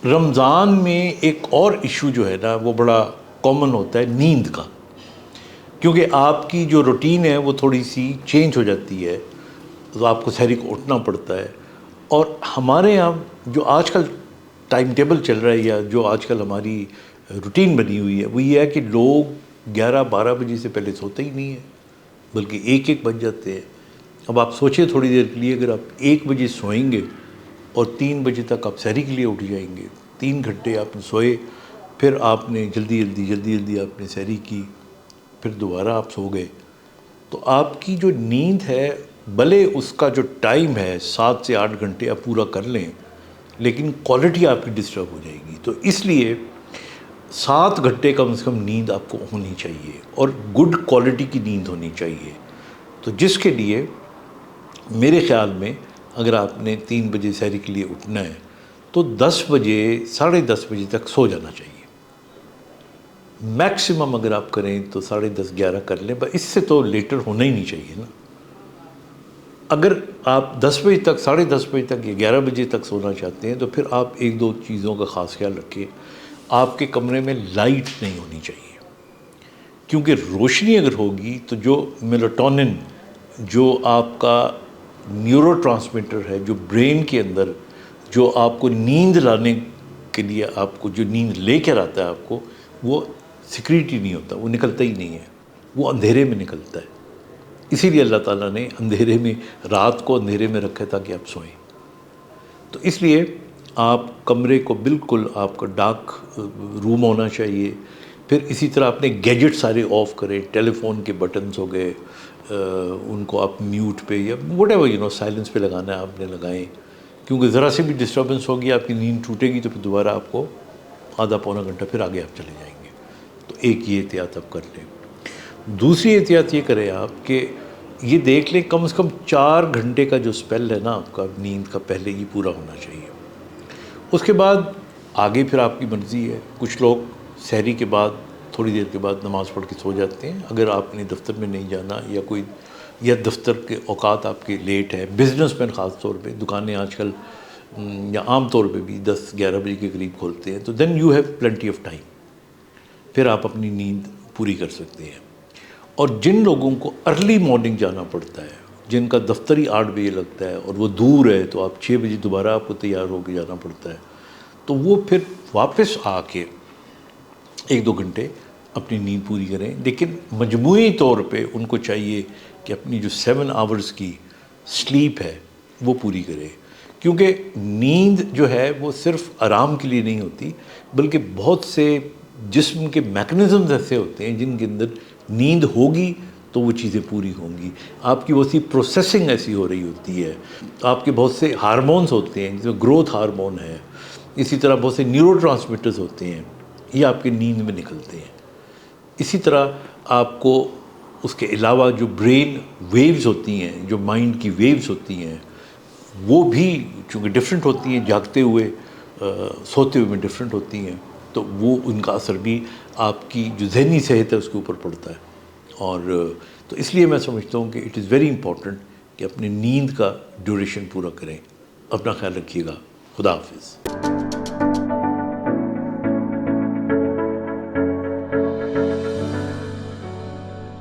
رمضان میں ایک اور ایشو جو ہے نا وہ بڑا کامن ہوتا ہے نیند کا، کیونکہ آپ کی جو روٹین ہے وہ تھوڑی سی چینج ہو جاتی ہے، تو آپ کو سحری کو اٹھنا پڑتا ہے. اور ہمارے یہاں جو آج کل ٹائم ٹیبل چل رہا ہے یا جو آج کل ہماری روٹین بنی ہوئی ہے وہ یہ ہے کہ لوگ 11-12 بجے سے پہلے سوتے ہی نہیں ہیں، بلکہ 1-1 بج جاتے ہیں. اب آپ سوچیں تھوڑی دیر کے لیے، اگر آپ 1 بجے سوئیں گے اور 3 بجے تک آپ سحری کے لیے اٹھ جائیں گے، 3 گھنٹے آپ نے سوئے، پھر آپ نے جلدی آپ نے سحری کی، پھر دوبارہ آپ سو گئے، تو آپ کی جو نیند ہے بھلے اس کا جو ٹائم ہے 7 سے 8 گھنٹے آپ پورا کر لیں، لیکن کوالٹی آپ کی ڈسٹرب ہو جائے گی. تو اس لیے 7 گھنٹے کم سے کم نیند آپ کو ہونی چاہیے اور گڈ کوالٹی کی نیند ہونی چاہیے. تو جس کے لیے میرے خیال میں اگر آپ نے 3 بجے سحری کے لیے اٹھنا ہے تو 10 بجے 10:30 بجے تک سو جانا چاہیے. میکسیمم اگر آپ کریں تو 10:30-11 کر لیں، بس اس سے تو لیٹر ہونا ہی نہیں چاہیے نا. اگر آپ 10 بجے تک 10:30 بجے تک یا 11 بجے تک سونا چاہتے ہیں تو پھر آپ 1-2 چیزوں کا خاص خیال رکھیں. آپ کے کمرے میں لائٹ نہیں ہونی چاہیے، کیونکہ روشنی اگر ہوگی تو جو میلاٹونن جو آپ کا نیورو ٹرانسمیٹر ہے، جو برین کے اندر جو آپ کو نیند لانے کے لیے آپ کو جو نیند لے کر آتا ہے آپ کو، وہ سیکریٹ ہی نہیں ہوتا، وہ نکلتا ہی نہیں ہے، وہ اندھیرے میں نکلتا ہے. اسی لیے اللہ تعالیٰ نے اندھیرے میں رات کو اندھیرے میں رکھا تاکہ آپ سوئیں. تو اس لیے آپ کمرے کو بالکل آپ کا ڈارک روم ہونا چاہیے. پھر اسی طرح اپنے گیجٹ سارے آف کریں، ٹیلی فون کے بٹنز ہو گئے ان کو آپ میوٹ پہ یا وٹ ایور سائلنس پہ لگانا ہے آپ نے لگائیں، کیونکہ ذرا سے بھی ڈسٹربنس ہوگی آپ کی نیند ٹوٹے گی تو پھر دوبارہ آپ کو آدھا پونا گھنٹہ پھر آگے آپ چلے جائیں گے. تو ایک یہ احتیاط آپ کر لیں. دوسری احتیاط یہ کریں آپ کہ یہ دیکھ لیں کم سے کم 4 گھنٹے کا جو اسپیل ہے نا آپ کا نیند کا، پہلے یہ پورا ہونا چاہیے. اس کے بعد آگے پھر آپ کی مرضی ہے. کچھ لوگ سحری کے بعد تھوڑی دیر کے بعد نماز پڑھ کے سو جاتے ہیں اگر آپ نے دفتر میں نہیں جانا یا دفتر کے اوقات آپ کے لیٹ ہے. بزنس مین خاص طور پہ دکانیں آج کل یا عام طور پہ بھی 10-11 بجے کے قریب کھولتے ہیں، تو then you have plenty of time, پھر آپ اپنی نیند پوری کر سکتے ہیں. اور جن لوگوں کو ارلی مارننگ جانا پڑتا ہے، جن کا دفتر ہی 8 بجے لگتا ہے اور وہ دور ہے تو آپ 6 بجے دوبارہ آپ کو تیار ہو کے جانا پڑتا ہے، تو وہ پھر واپس آ کے 1-2 گھنٹے اپنی نیند پوری کریں. لیکن مجموعی طور پہ ان کو چاہیے کہ اپنی جو 7 آورز کی سلیپ ہے وہ پوری کرے، کیونکہ نیند جو ہے وہ صرف آرام کے لیے نہیں ہوتی، بلکہ بہت سے جسم کے میکنزمز ایسے ہوتے ہیں جن کے اندر نیند ہوگی تو وہ چیزیں پوری ہوں گی. آپ کی بہت سی پروسیسنگ ایسی ہو رہی ہوتی ہے، آپ کے بہت سے ہارمونز ہوتے ہیں، جس میں گروتھ ہارمون ہے، اسی طرح بہت سے نیورو ٹرانسمیٹرز ہوتے ہیں، یہ آپ کے نیند میں نکلتے ہیں. اسی طرح آپ کو اس کے علاوہ جو برین ویوز ہوتی ہیں، جو مائنڈ کی ویوز ہوتی ہیں، وہ بھی چونکہ ڈفرینٹ ہوتی ہیں، جاگتے ہوئے سوتے ہوئے میں ڈفرینٹ ہوتی ہیں، تو وہ ان کا اثر بھی آپ کی جو ذہنی صحت ہے اس کے اوپر پڑتا ہے. اور تو اس لیے میں سمجھتا ہوں کہ اٹ از ویری امپورٹنٹ کہ اپنے نیند کا ڈیوریشن پورا کریں. اپنا خیال رکھیے گا. خدا حافظ.